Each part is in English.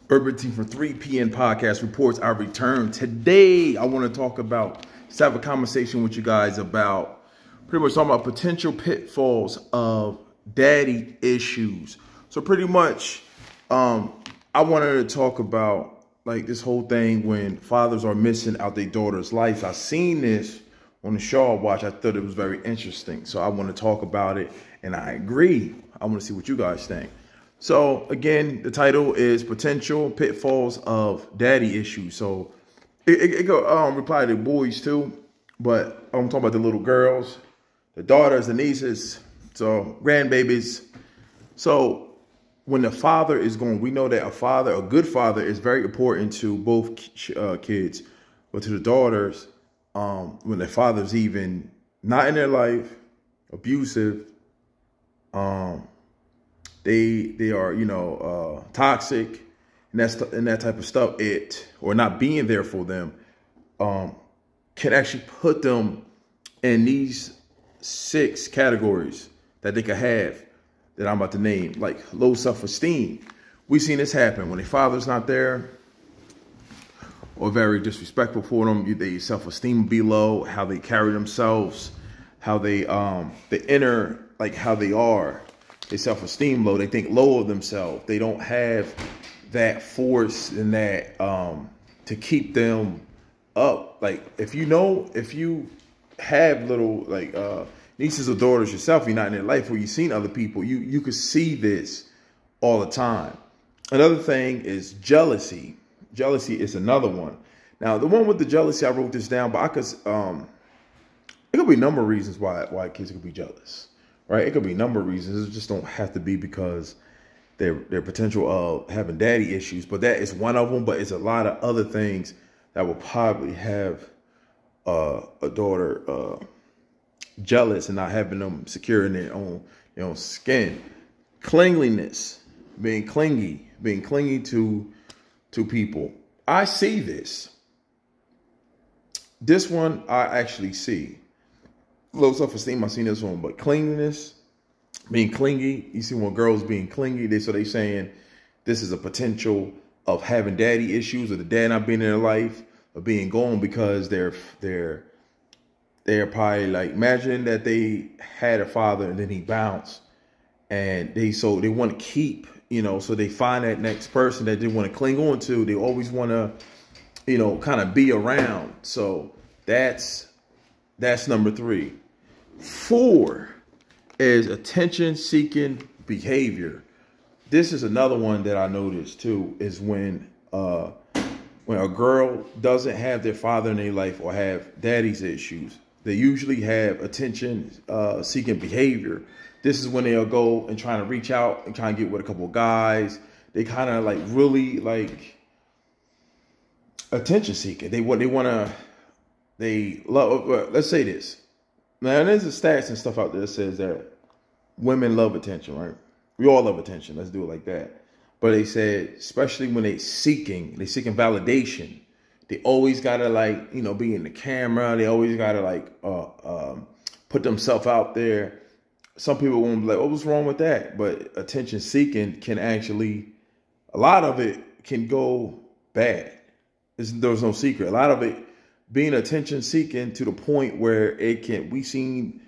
Urban Team from 3PN Podcast reports our return. Today, I want to talk about, just have a conversation with you guys about pretty much talking about potential pitfalls of daddy issues. So pretty much, I wanted to talk about like this whole thing when fathers are missing out their daughter's life. I seen this on the show I watched. I thought it was very interesting. So I want to talk about it, and I agree. I want to see what you guys think. So again, the title is Potential Pitfalls of Daddy Issues. So it go reply to boys too, but I'm talking about the little girls, the daughters, the nieces, so grandbabies. So when the father is gone, we know that a good father is very important to both kids, but to the daughters, when the father's even not in their life, abusive, they are, toxic and that type of stuff, or not being there for them, can actually put them in these 6 categories that they could have that I'm about to name, like low self-esteem. We've seen this happen when a father's not there or very disrespectful for them. Their self-esteem will be low, how they carry themselves, how they, the inner, like how they are. Their self-esteem low. They think low of themselves. They don't have that force and that to keep them up. Like if you have little like nieces or daughters yourself, you're not in their life, or you've seen other people, you could see this all the time. Another thing is jealousy. Jealousy is another one. Now the one with the jealousy, I wrote this down, but I could it could be a number of reasons why kids could be jealous. Right, it could be a number of reasons. It just don't have to be because their potential of having daddy issues, but that is one of them. But it's a lot of other things that will probably have a daughter jealous and not having them secure in their own skin. Clinginess, being clingy to people. I see this. This one I actually see. Low self-esteem, I've seen this one, but clinginess, being clingy. You see when girls being clingy, they saying this is a potential of having daddy issues, or the dad not being in their life, or being gone because they're probably like, imagine that they had a father and then he bounced, and they want to keep, so they find that next person that they want to cling on to. They always want to, kind of be around. So that's number 3. 4 is attention-seeking behavior. This is another one that I noticed too, is when a girl doesn't have their father in their life or have daddy's issues, they usually have attention-seeking behavior. This is when they'll go and try to reach out and try and get with a couple of guys. They kind of like really like attention-seeking. They love, let's say this. Now, there's the stats and stuff out there that says that women love attention, right? We all love attention. Let's do it like that. But they said, especially when they're seeking validation, they always got to like, be in the camera. They always got to like put themselves out there. Some people won't be like, oh, what's wrong with that? But attention seeking can actually, a lot of it can go bad. There's no secret. A lot of it being attention seeking to the point where we've seen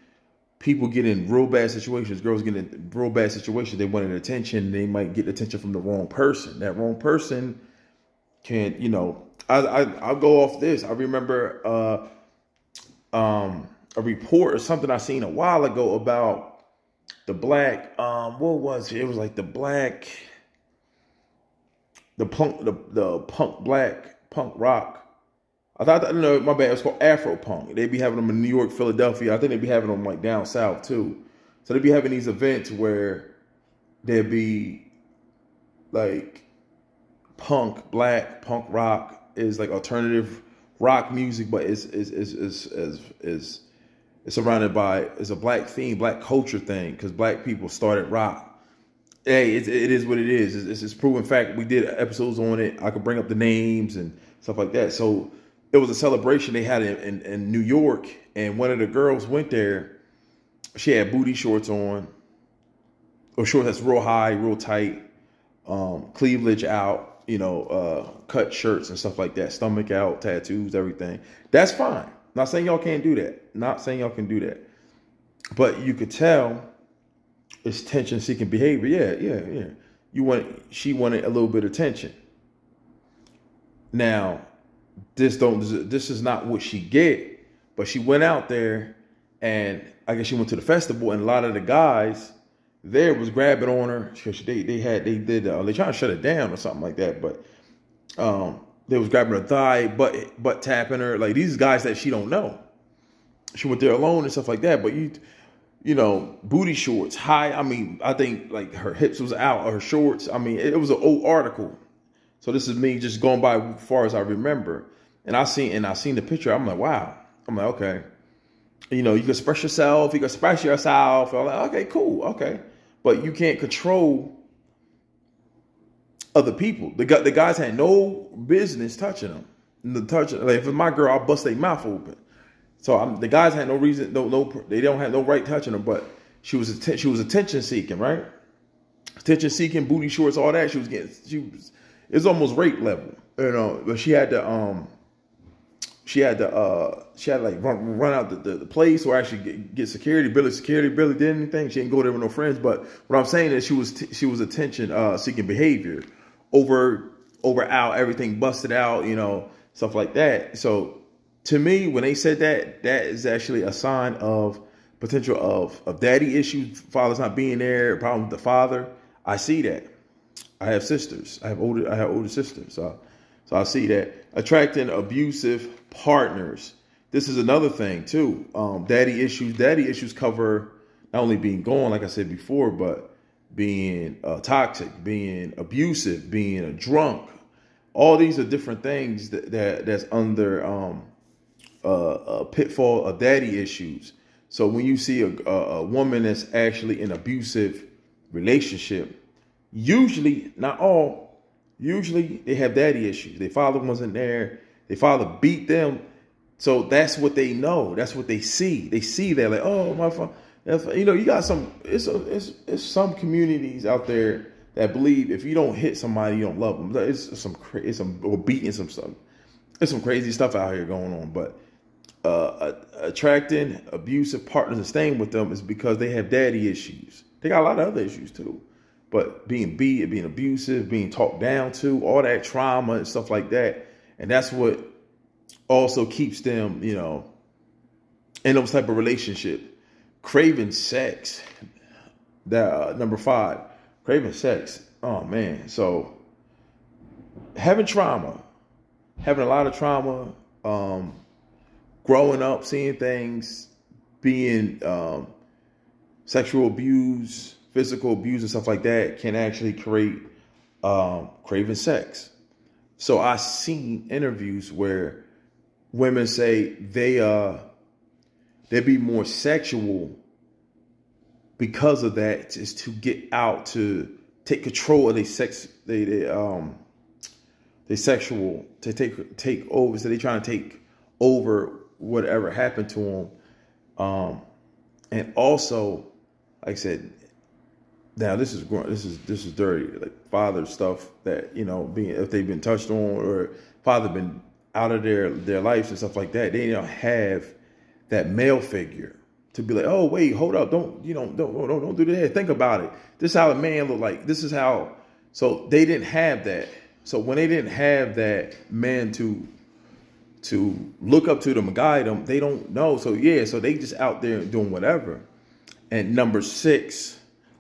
people get in real bad situations, girls get in real bad situations. They wanted attention. They might get attention from the wrong person. That wrong person can, I'll go off this. I remember a report or something I seen a while ago about the black, what was it? It was like the punk rock. No, my bad. It's called Afro Punk. They be having them in New York, Philadelphia. I think they be having them like down south too. So they be having these events where there'd be like black punk rock is like alternative rock music, but it's surrounded by, it's a black theme, black culture thing, because black people started rock. Hey, it is what it is. It's proven fact. We did episodes on it. I could bring up the names and stuff like that. So it was a celebration they had in New York, and one of the girls went there. She had booty shorts on, or shorts that's real high, real tight, cleavage out, cut shirts and stuff like that, stomach out, tattoos, everything. That's fine. Not saying y'all can't do that. Not saying y'all can do that. But you could tell it's tension-seeking behavior. Yeah. She wanted a little bit of attention. Now, this is not what she get, but she went out there, and I guess she went to the festival, and a lot of the guys there was grabbing on her because they're trying to shut it down or something like that, but they was grabbing her thigh, butt tapping her, like these guys that she don't know. She went there alone and stuff like that, but booty shorts, high. I mean, I think like her hips was out, or her shorts. I mean, it was an old article. So this is me just going by as far as I remember. And I seen the picture. I'm like, wow. I'm like, okay. You can express yourself. You can express yourself. I'm like, okay, cool. Okay. But you can't control other people. The guys had no business touching them. Like if it's my girl, I'll bust their mouth open. So the guys had no reason, they don't have no right touching her. But she was attention seeking, right? Attention seeking, booty shorts, all that. It's almost rape level, But she had to like run out the place, or actually get security. Security barely did anything. She didn't go there with no friends. But what I'm saying is she was attention seeking behavior, over out, everything busted out, stuff like that. So to me, when they said that is actually a sign of potential of daddy issues, father's not being there, problem with the father. I see that. I have sisters. I have older sisters. So I see that. Attracting abusive partners. This is another thing too. Daddy issues. Daddy issues cover not only being gone, like I said before, but being toxic, being abusive, being a drunk. All these are different things that's under a pitfall of daddy issues. So when you see a woman that's actually in an abusive relationship, usually, not all, usually they have daddy issues. Their father wasn't there. Their father beat them. So that's what they know. That's what they see. They see that, like, oh, my father. You got some, it's some communities out there that believe if you don't hit somebody, you don't love them. Or beating some stuff. There's some crazy stuff out here going on. But attracting abusive partners and staying with them is because they have daddy issues. They got a lot of other issues too. But being being abusive, being talked down to, all that trauma and stuff like that. And that's what also keeps them, in those type of relationship. Craving sex. Number 5, craving sex. Oh, man. So having a lot of trauma, growing up, seeing things, being sexual abuse, physical abuse and stuff like that can actually create craving sex. So I've seen interviews where women say they be more sexual because of that, is to get out, to take control of their sexual, to take over. So they trying to take over whatever happened to them. And also, like I said, now this is dirty, like father stuff that, if they've been touched on, or father been out of their lives and stuff like that, they don't have that male figure to be like, oh wait, hold up, don't do that. Think about it. This is how a man look like. This is how. So they didn't have that. So when they didn't have that man to look up to them and guide them, they don't know. So yeah, so they just out there doing whatever. And number 6,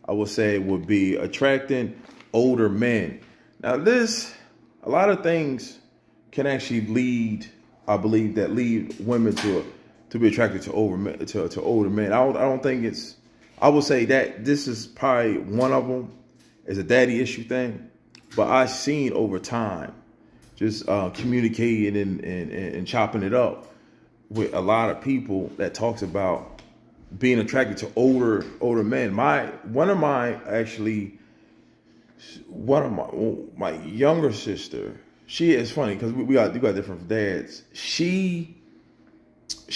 I would say, would be attracting older men. Now a lot of things can actually lead women to be attracted to older men. I don't think it's, I would say that this is probably one of them, is a daddy issue thing. But I've seen over time, just communicating and chopping it up with a lot of people that talks about being attracted to older men. One of my younger sister, she is funny because we got different dads. She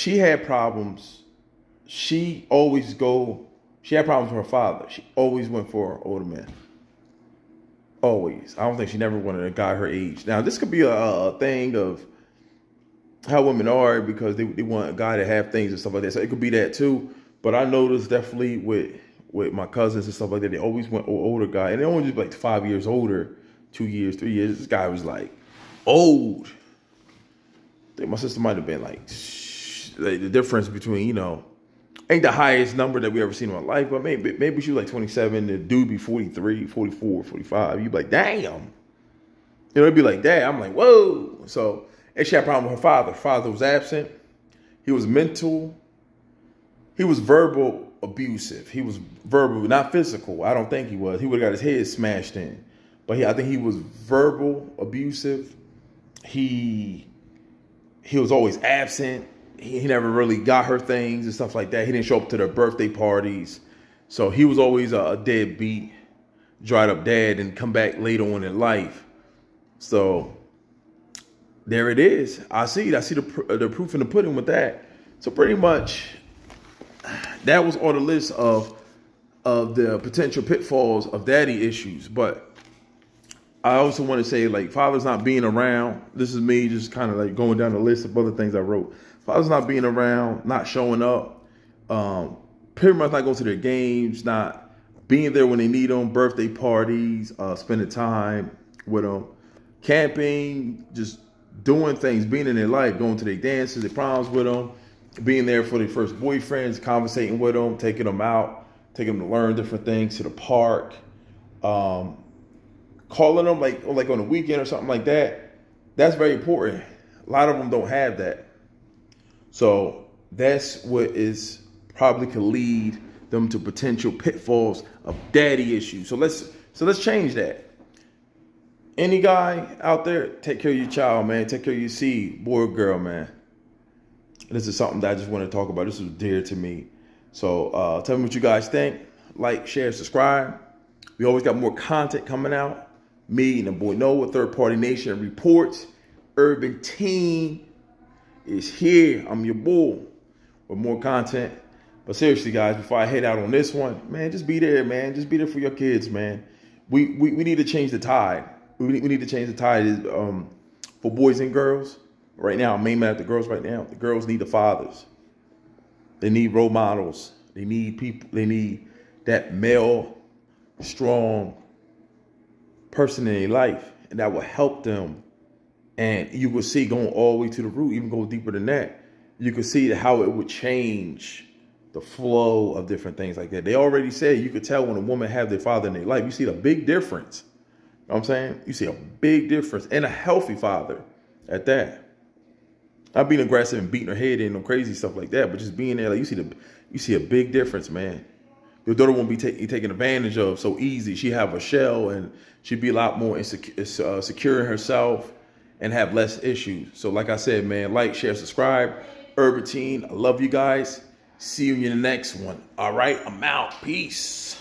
had problems. She had problems with her father. She always went for older men. Always. I don't think she never wanted a guy her age. Now, this could be a thing of how women are because they want a guy to have things and stuff like that. So it could be that too. But I noticed definitely with my cousins and stuff like that, they always went older guy. And they only just like 5 years older, 2 years, 3 years. This guy was like old. I think my sister might have been like the difference between, you know, ain't the highest number that we ever seen in my life, but maybe she was like 27, the dude be 43, 44, 45. You'd be like, damn. You know, it'd be like that. I'm like, whoa. So, and she had a problem with her father. Father was absent. He was mental. He was verbal abusive. He was verbal, not physical. I don't think he was. He would have got his head smashed in. But I think he was verbal abusive. He was always absent. He never really got her things and stuff like that. He didn't show up to their birthday parties. So he was always a deadbeat, dried up dad and come back later on in life. So there it is. I see the proof in the pudding with that. So pretty much that was on the list of the potential pitfalls of daddy issues. But I also want to say, like, father's not being around. This is me just kind of like going down the list of other things I wrote. Father's not being around, not showing up, pretty much not going to their games, not being there when they need them, birthday parties, spending time with them, camping, just doing things, being in their life, going to their dances, their proms with them, being there for their first boyfriends, conversating with them, taking them out, taking them to learn different things, to the park, calling them like on the weekend or something like that. That's very important. A lot of them don't have that. So that's what is probably could lead them to potential pitfalls of daddy issues. So let's change that. Any guy out there, take care of your child, man. Take care of your seed, boy or girl, man. This is something that I just want to talk about. This was dear to me. So tell me what you guys think. Like, share, subscribe. We always got more content coming out. Me and the boy Noah, Third Party Nation Reports, Urban Teen is here. I'm your bull with more content. But seriously, guys, before I head out on this one, man, just be there, man. Just be there for your kids, man. We need to change the tide. We need to change the tide for boys and girls. Right now, I'm aiming at the girls right now. The girls need the fathers. They need role models. They need people. They need that male, strong person in their life, and that will help them. And you will see, going all the way to the root, even go deeper than that, you can see how it would change the flow of different things like that. They already said you could tell when a woman have their father in their life. You see the big difference. You know what I'm saying? You see a big difference, and a healthy father at that. Not being aggressive and beating her head in or crazy stuff like that, but just being there. Like you see a big difference, man. Your daughter won't be taken advantage of so easy. She have a shell, and she'd be a lot more secure in herself and have less issues. So like I said, man, like, share, subscribe. Urban Teen, I love you guys. See you in the next one. All right, I'm out. Peace.